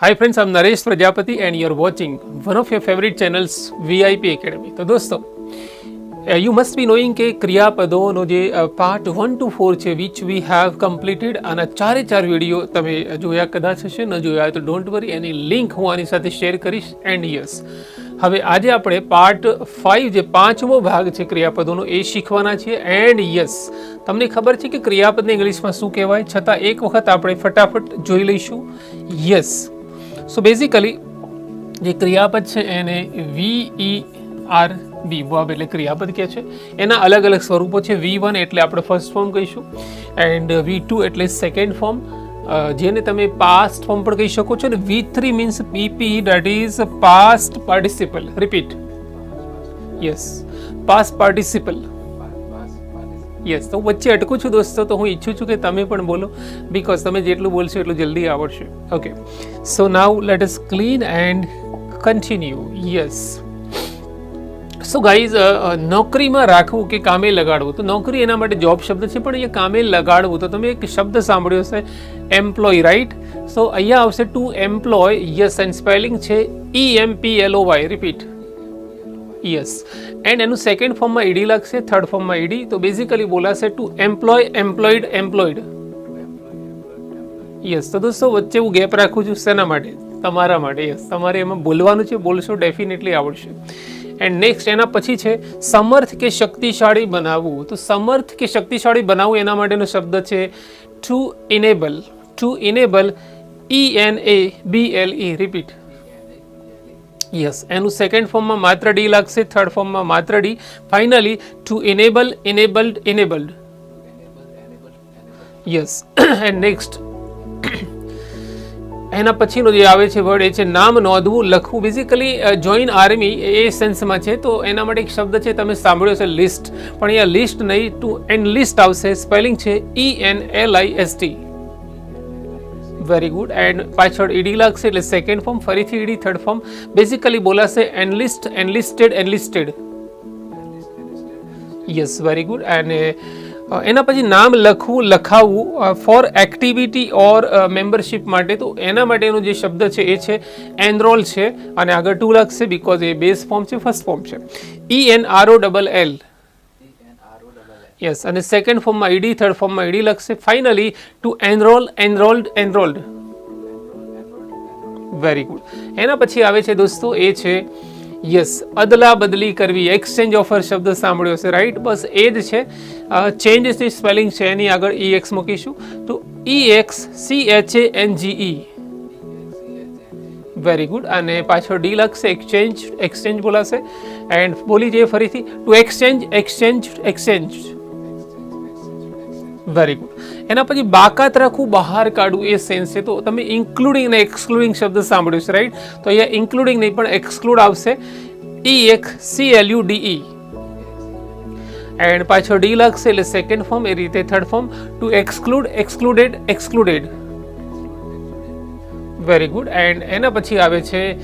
Hi friends, I'm Naresh Prajapati and you're watching one of your favorite channels VIP Academy. તો દોસ્તો you must be knowing કે ક્રિયાપદોનો જે part 1 to 4 છે which we have completed અને ચારે ચાર video તમે જોયા કદાચ હશે ન જોયા તો ડોન્ટ વરી એની લિંક હું આની સાથે શેર કરીશ એન્ડ યસ હવે આજે આપણે પાર્ટ 5 જે પાંચમો ભાગ છે ક્રિયાપદોનો એ શીખવાના છીએ એન્ડ યસ તમને ખબર છે કે ક્રિયાપદને ઇંગ્લિશમાં શું કહેવાય છતાં એક વખત આપણે ફટાફટ જોઈ લઈશું યસ સો બેઝિકલી જે ક્રિયાપદ છે એને VERB વર્બ એટલે ક્રિયાપદ કહે છે એના અલગ અલગ સ્વરૂપો છે V1 એટલે આપણે ફર્સ્ટ ફોર્મ કહીશું એન્ડ V2 એટલે સેકન્ડ ફોર્મ જેને તમે પાસ્ટ ફોર્મ પણ કહી શકો છો ને V3 means PP that is past participle repeat yes past participle yes તો વચ્ચે અટકું છું દોસ્તો તો હું ઈચ્છું છું કે તમે પણ બોલો બિકોઝ તમે જેટલું બોલશો એટલું જલ્દી આવડશે okay so now let us clean and continue yes so guys નોકરીમાં રાખવું કે કામે લગાડવું તો નોકરી એના માટે જોબ શબ્દ છે પણ અહીંયા કામે લગાડવું તો તમે એક શબ્દ સાંભળ્યો હશે એમ્પ્લોય રાઈટ સો અહીંયા આવશે to employ yes and spelling છે EMPLOY રિપીટ યસ એન્ડ એનું સેકન્ડ ફોર્મમાં ઈડી લાગશે થર્ડ ફોર્મમાં ઈડી તો બેઝિકલી બોલાશે ટુ એમ્પ્લોય એમ્પ્લોયડ યસ તો દોસ્તો વચ્ચે હું ગેપ રાખું છું શેના માટે તમારા માટે યસ તમારે એમાં બોલવાનું છે બોલશો ડેફિનેટલી આવડશે એન્ડ નેક્સ્ટ એના પછી છે સમર્થ કે શક્તિશાળી બનાવવું તો સમર્થ કે શક્તિશાળી બનાવવું એના માટેનો શબ્દ છે to enable ENABLE repeat yes એનું સેકન્ડ ફોર્મમાં માત્ર ડી લાગશે થર્ડ ફોર્મમાં માત્ર D finally to enable enabled yes and next એના પછીનો જે આવે છે વર્ડ એ છે નામ નોંધવું લખવું બેઝિકલી જોઈન આર્મી એ સેન્સમાં છે તો એના માટે એક શબ્દ છે તમે સાંભળ્યો છે લિસ્ટ પણ અહીંયા લિસ્ટ નહીં ટુ એનલિસ્ટ આવશે સ્પેલિંગ છે ENLIST વેરી ગુડ એન્ડ પાછળ ઈડી લાગશે એટલે સેકન્ડ ફોર્મ ફરીથી ઈડી થર્ડ ફોર્મ બેઝિકલી બોલાશે enlisted yes very good and એના પછી નામ લખાવવું ફોર એક્ટિવિટી ઓર મેમ્બરશિપ માટે તો એના માટેનો જે શબ્દ છે એ છે એનરોલ છે અને આગળ ટુ લાગશે બિકોઝ એ બેઝ ફોર્મ છે ફર્સ્ટ ફોર્મ છે ENROLL યસ અને સેકન્ડ ફોર્મમાં ઈડી થર્ડ ફોર્મમાં ઈડી લખશે finally two enrolled very good એના પછી આવે છે દોસ્તો એ છે યસ અદલા બદલી કરવી એક્સચેન્જ ઓફર શબ્દ સાંભળ્યો છે રાઈટ બસ એ જ છે ચેન્જની સ્પેલિંગ છે એની આગળ EX મૂકીશું તો EXCHANGE વેરી ગુડ અને પાછળ ડી લખશે એક્સચેન્જ બોલાશે એન્ડ બોલી જઈએ ફરીથી ટુ એક્સચેન્જ વેરી ગુડ એના પછી બાકાત રાખવું બહાર કાઢવું એ સેન્સ છે તો તમે ઇન્ક્લુડિંગ અને એક્સક્લુડિંગ શબ્દ સાંભળ્યો છે રાઈટ તો અહીંયા ઇન્ક્લુડિંગ નહીં પણ એક્સક્લુડ આવશે EXCLUDE એન્ડ પાછળ ડી લાગશે એટલે સેકન્ડ ફોર્મ એ રીતે third form to excluded very good and એના પછી આવે છે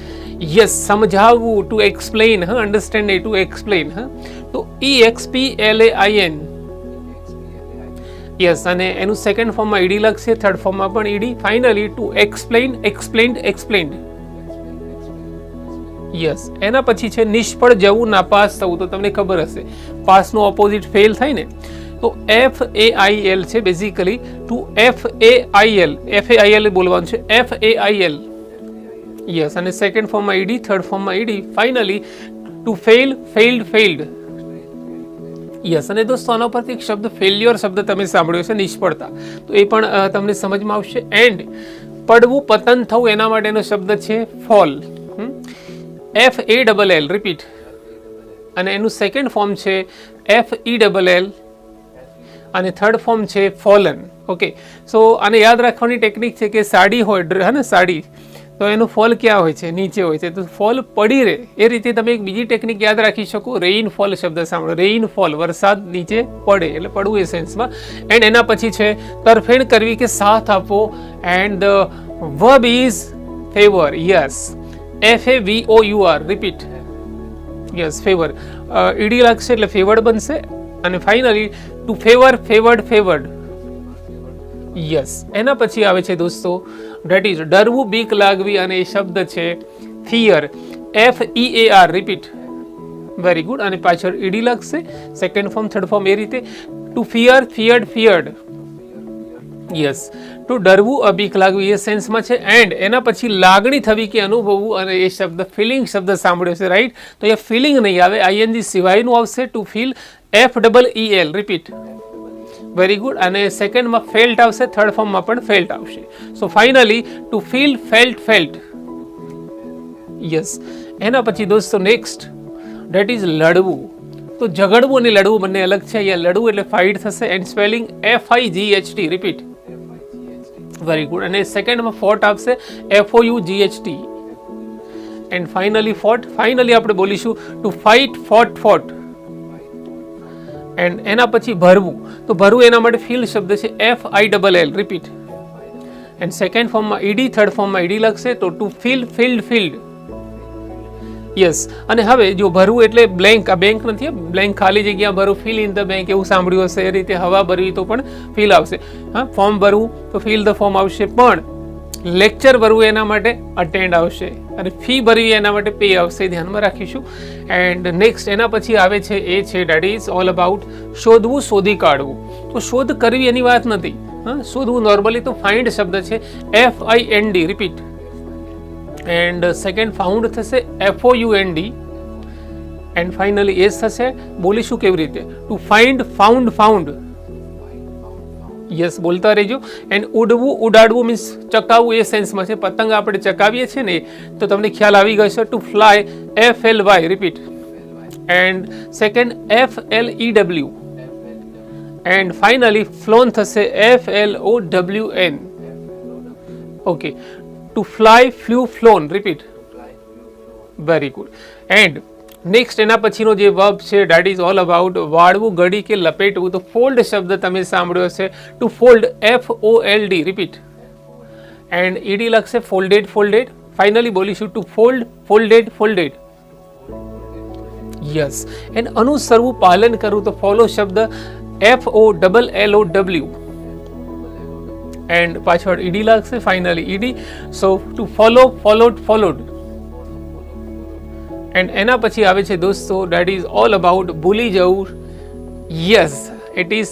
યસ સમજાવવું to explain understand to explain તો EXPLAIN યસ અને એનું સેકન્ડ ફોર્મમાં ઈડી લાગશે થર્ડ ફોર્મમાં પણ ED finally to explained yes એના પછી છે નિષ્ફળ જવું નાપાસ થવું તો તમને ખબર હશે પાસનો ઓપોઝિટ ફેલ થાય ને તો FAIL છે બેઝિકલી ટુ FAIL બોલવાનું છે FAIL યસ અને સેકન્ડ ફોર્મમાં ઈડી થર્ડ ફોર્મમાં ED finally to failed yes અને દોસ્તો આના પરથી એક શબ્દ ફેલ્યોર શબ્દ તમે સાંભળ્યો છે નિષ્ફળતા તો એ પણ તમને સમજમાં આવશે એન્ડ પડવું પતન થવું એના માટેનો શબ્દ છે ફોલ FALL રિપીટ અને એનું સેકન્ડ ફોર્મ છે FELL અને થર્ડ ફોર્મ છે ફોલન ઓકે સો આને યાદ રાખવાની ટેકનિક છે કે સાડી હોય ને સાડી તો એનું ફોલ ક્યાં હોય છે નીચે હોય છે તો ફોલ પડી રહે એ રીતે તમે એક બીજી ટેકનિક યાદ રાખી શકો રેઇનફોલ શબ્દ સાંભળો રેઇનફોલ વરસાદ નીચે પડે એટલે પડવું એ સેન્સમાં એન્ડ એના પછી છે તરફેણ કરવી કે સાથ આપવો and verb is favour yes FAVOUR repeat yes favour ED લાગશે એટલે ફેવર્ડ બનશે અને ફાઇનલી ટુ ફેવર્ડ યસ એના પછી આવે છે દોસ્તો ધેટ ઇઝ ડરવું, બીક લાગવી, અને એ શબ્દ છે fear, FEAR, repeat. Very good. અને પાછળ ઈડી લાગશે, સેકન્ડ ફોર્મ, થર્ડ ફોર્મ એ રીતે. To fear, feared, feared. Yes, to ડરવું, બીક લાગવી એ સેન્સમાં છે. એન્ડ એના પછી લાગણી થવી કે અનુભવવું, અને એ શબ્દ ફિલિંગ શબ્દ સાંભળ્યો છે, રાઈટ? તો એ ફિલિંગ નહીં આવે, ING સિવાયનું આવશે, to feel, FEEL, repeat. Very good. અને સેકન્ડમાં ફેલ્ટ આવશે, થર્ડ ફોર્મમાં પણ ફેલ્ટ આવશે. So finally two feel, felt. Yes. એના પછી દોસ્તો નેક્સ્ટ ધેટ ઇઝ લડવું. તો ઝઘડવું અને લડવું બંને અલગ છે. અહીંયા લડવું એટલે ફાઇટ થશે, and spelling FIGHT, repeat. Very good. અને સેકન્ડમાં ફોટ આવશે, FOUGHT. And finally fought. Finally આપણે બોલીશું ટુ ફાઇટ, ફોટ. એન્ડ એના પછી ભરવું. તો ભરવું એના માટે ફીલ શબ્દ છે, FILL, રિપીટ. એન્ડ સેકન્ડ ફોર્મમાં ઈડી, થર્ડ ફોર્મમાં ઈડી લખશે, તો ટુ ફીલ, ફિલ્ડ. યસ. અને હવે જો ભરવું એટલે બ્લેન્ક, આ બેંક નથી, બ્લેન્ક ખાલી જગ્યા ભરવું, ફિલ ઇન ધ બેંક એવું સાંભળ્યું હશે. એ રીતે હવા ભરવી તો પણ ફીલ આવશે. હા, ફોર્મ ભરવું તો ફિલ ધ ફોર્મ આવશે, પણ લેક્ચર ભરવું એના માટે અટેન્ડ આવશે, અને ફી ભરવી એના માટે પે આવશે. ધ્યાનમાં રાખીશું. એન્ડ નેક્સ્ટ એના પછી આવે છે એ છે ડેટ ઇઝ ઓલ અબાઉટ શોધવું, શોધી કાઢવું. તો શોધ કરવી એની વાત નથી. હા, શોધવું નોર્મલી તો ફાઇન્ડ શબ્દ છે, FIND, repeat. And second found થશે, FOUND. એન્ડ ફાઇનલી એસ થશે. બોલીશું કેવી રીતે? To find, found. યસ, બોલતા રહેજો. એન્ડ ઉડવું, ઉડાડવું મીન્સ ચકાવવું એ સેન્સમાં છે. પતંગ આપણે ચકાવીએ છીએ ને, તો તમને ખ્યાલ આવી ગયો છે. To fly, FLY, repeat. And second FLEW. And finally flown થશે, FLOWN. Okay. To fly, flew, flown, repeat. Very good. And next એના પછીનો જે વર્બ છે ડેટ ઇઝ ઓલ અબાઉટ વાળવું, ગળી કે લપેટવું. તો ફોલ્ડ શબ્દ તમે સાંભળ્યો હશે, to fold, FOLD, repeat. And ED લખશે, ફોલ્ડેડ. ફાઇનલી બોલીશું to fold, folded. Yes. And અનુસરવું, પાલન કરવું. તો ફોલો શબ્દ, FOLLOW. એન્ડ પાછળ ઈડી લાગશે, finally ED. So to follow, followed. And એના પછી આવે છે દોસ્તો ડેટ ઇઝ ઓલ અબાઉટ ભૂલી જવું. Yes, it is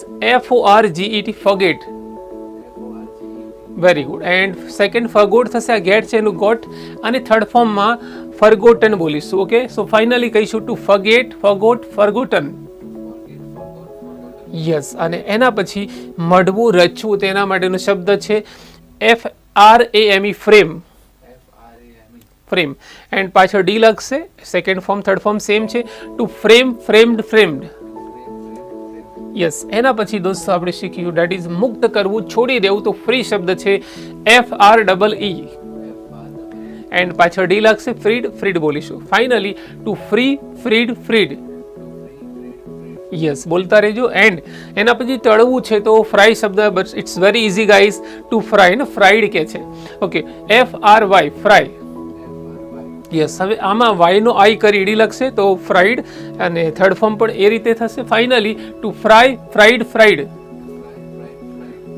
FORGET, forget. Very good. And second forgot થશે, આ ગેટ છે એનું ગોટ. અને થર્ડ ફોર્મમાં ફરગોટન બોલીશું. ઓકે. સો ફાઇનલી કહીશું ટુ ફરગેટ, ફરગોટ, ફરગોટન. યસ. અને એના પછી મઢવું, રચવું. તેના માટેનો શબ્દ છે FRAME, ફ્રેમ. એન્ડ પાછળ ડી લખશે, second form, third form same છે. To frame, framed. યસ. એના પછી દોસ્તો આપણે શીખ્યું ડેટ ઇઝ મુક્ત કરવું, છોડી દેવું. તો ફ્રી શબ્દ છે, FREE. એન્ડ પાછળ ડી લાગશે, ફ્રીડ બોલીશું. Finally to free, freed. Yes, બોલતા રહેજો. એન્ડ એના પછી તળવું છે, તો ફ્રાય શબ્દ, but it's very easy guys. To fry ને ફ્રાઈડ કે છે. ઓકે. FRY, fry. યસ. હવે આમાં વાયનો આઈ કરી ઈડી લખશે, તો ફ્રાઈડ. અને થર્ડ ફોર્મ પણ એ રીતે થશે. Finally to fry, fried.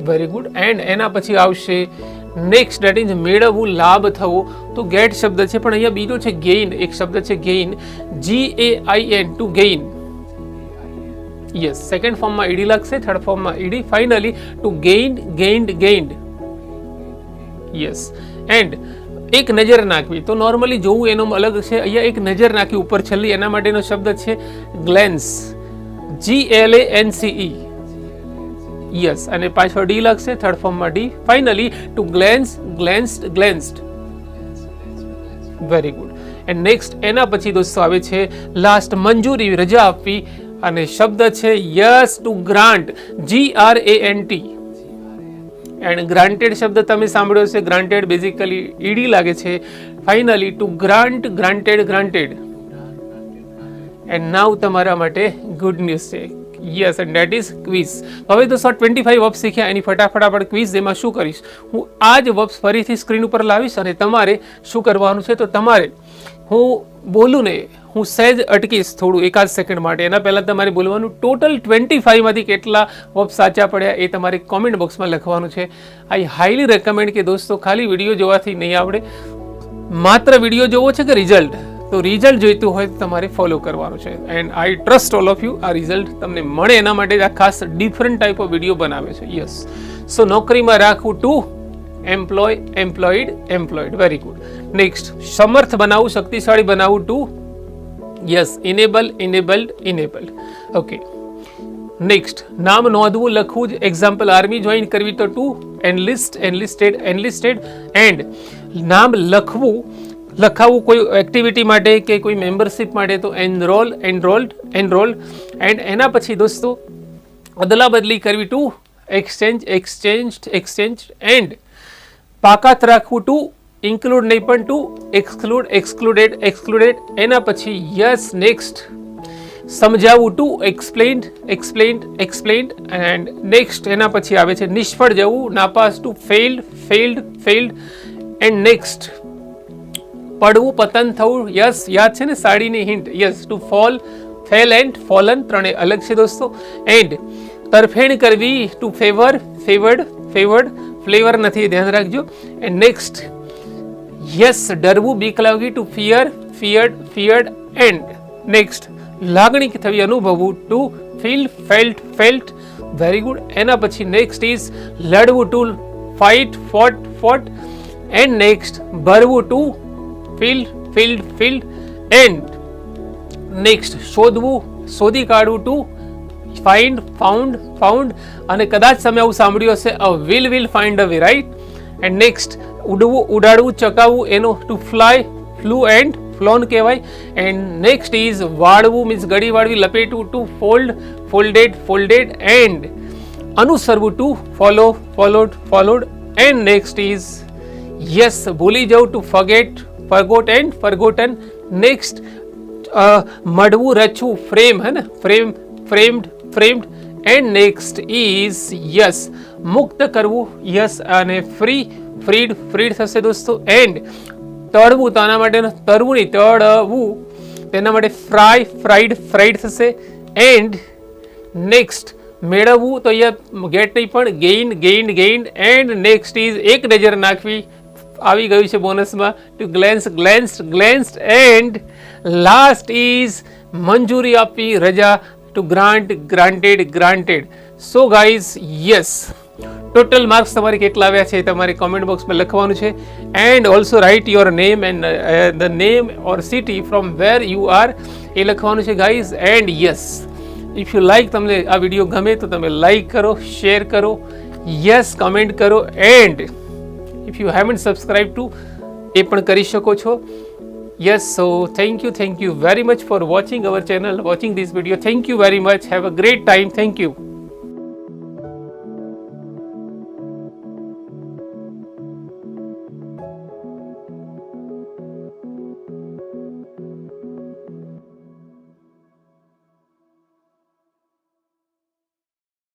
Very good. And એના પછી આવશે નેક્સ્ટ ડેટ ઇઝ મેળવવું, લાભ થવો. તો ગેટ શબ્દ છે, પણ અહીંયા બીજો છે ગેઇન. એક શબ્દ છે gain, GAIN, to gain. Yes. Second ફોર્મમાં ઈડી લાગશે, થર્ડ ફોર્મમાં ED. Finally to gained. Yes. And એક નજર નાખવી. તો નોર્મલી જોવું એનો અલગ છે. અહીંયા એક નજર નાખવી ઉપર છેલ્લી, એના માટેનો શબ્દ છે ગ્લેન્સ, GLANCE. યસ. અને પાછળ ડી લાગશે, થર્ડ ફોર્મમાં D. Finally to glanced. Very good. And next એના પછી દોસ્તો આવે છે લાસ્ટ, મંજૂરી, રજા આપવી. અને શબ્દ છે yes, to grant, GRANT. And granted શબ્દ તમે સાંભળ્યો છે, ગ્રાન્ટેડ બેઝિકલી ઈડી લાગે છે. Finally to granted. And now તમારા માટે ગુડ ન્યૂઝ છે. Yes, and that is quiz. હવે દોસ્તો 25 વર્બ્સ શીખ્યા, એની ફટાફટ આપણે ક્વિઝ. એમાં શું કરીશ, હું આ જ વર્બ્સ ફરીથી સ્ક્રીન ઉપર લાવીશ, અને તમારે શું કરવાનું છે, તો તમારે હું બોલું ને, હું સહેજ અટકીશ થોડું એકાદ સેકન્ડ માટે, એના પહેલાં તમારે બોલવાનું ટોટલ 25માંથી કેટલા વર્બ સાચા પડ્યા એ તમારે કોમેન્ટ બોક્સમાં લખવાનું છે. આઈ હાઈલી રેકમેન્ડ કે દોસ્તો ખાલી વિડીયો જોવાથી નહીં આવડે, માત્ર વિડીયો જોવો છે કે રિઝલ્ટ, તો રિઝલ્ટ જોઈતું હોય તો તમારે ફોલો કરવાનું છે. And I trust all of you, આ રિઝલ્ટ તમને મળે એના માટે આ ખાસ ડિફરન્ટ ટાઈપ ઓફ વિડીયો બનાવે છે. યસ, સો નોકરીમાં રાખવું to, employ, employed, employed. Very good. Next, સમર્થ બનાવવું, શક્તિશાળી બનાવવું to. Yes, enable, enabled, enabled. Okay. Next, નામ નોંધવું, લખવું જ. એક્ઝામ્પલ, આર્મી જોઈન કરવી તો ટુ એનલિસ્ટ, એનલિસ્ટેડ, એનલિસ્ટેડ. એન્ડ નામ લખવું, લખાવવું કોઈ એક્ટિવિટી માટે કે કોઈ મેમ્બરશિપ માટે તો એનરોલ, એનરોલ્ડ, એનરોલ્ડ. એન્ડ એના પછી દોસ્તો અદલા બદલી કરવી ટુ એક્સચેન્જ, એક્સચેન્જડ, એક્સચેન્જ. એન્ડ બાકાત રાખવું ટુ ઇન્ક્લુડ નહીં પણ ટુ એક્સક્લુડ, એક્સક્લુડેડ, એક્સક્લુડેડ. એના પછી યસ, નેક્સ્ટ, સમજાવવું to explained, explained, explained. And next એના પછી આવે છે નિષ્ફળ જવું, નાપાસ to failed, failed, failed. And next પડવું, પતન થવું. યસ, યાદ છે ને સાડીની hint. Yes, to fall, fell and fallen, ત્રણેય અલગ છે દોસ્તો. એન્ડ તરફેણ કરવી to favour, favoured, favoured. Flavour નથી, ધ્યાન રાખજો. એન્ડ નેક્સ્ટ યસ, ડરવું, બીક લાગવી to fear, feared, feared. And next લાગણી થવી, અનુભવવું to feel, felt, felt. Very good. એના પછી નેક્સ્ટ ઇઝ લડવું to fight, fought, fought. And next ભરવું to fill, filled, filled. And next શોધવું, શોધી કાઢવું ટુ ફાઇન્ડ, ફાઉન્ડ, ફાઉન્ડ. અને કદાચ તમે આવું સાંભળ્યું હશે, a will find a way, right. And next ઉડવું, ઉડાડવું, ચકાવવું, એનો to fly, flew and flown કહેવાય. એન્ડ નેક્સ્ટ ઇઝ વાળવું, મીન્સ ગળી વાળવી, લપેટવું to fold, folded, folded. And અનુસરવું to follow, followed, followed. And next is yes, ભૂલી જવું to forget, forgot and forgotten. Next મડવું, રચવું, ફ્રેમ, હે ને, frame, framed, framed. And next is yes, મુક્ત કરવું. યસ, અને ફ્રી, ફ્રીડ, ફ્રીડ થશે દોસ્તો. એન્ડ તળવું, તો આના માટે તળવું નહીં, તળવું, તેના માટે ફ્રાય, ફ્રાઈડ, ફ્રાઈડ થશે. એન્ડ નેક્સ્ટ મેળવવું, તો અહીંયા ગેટ નહીં પણ gain, gain, gained. And next is એક નજર નાખવી, આવી ગયું છે બોનસમાં, to glance, glanced, glanced. And last is મંજૂરી આપવી, રજા, to grant, granted, granted. So guys, yes, total marks તમારે કેટલા આવ્યા છે તમારે કોમેન્ટ બોક્સમાં લખવાનું છે. And also write your name and the name or city from where you are, એ લખવાનું છે guys. And yes, if you like, તમને આ વિડીયો ગમે તો તમે લાઈક કરો, શેર કરો, યસ કમેન્ટ કરો. And if you haven't subscribe to, એ પણ કરી શકો છો. Yes, so thank you very much for watching our channel, watching this video. Thank you very much. Have a great time. Thank you.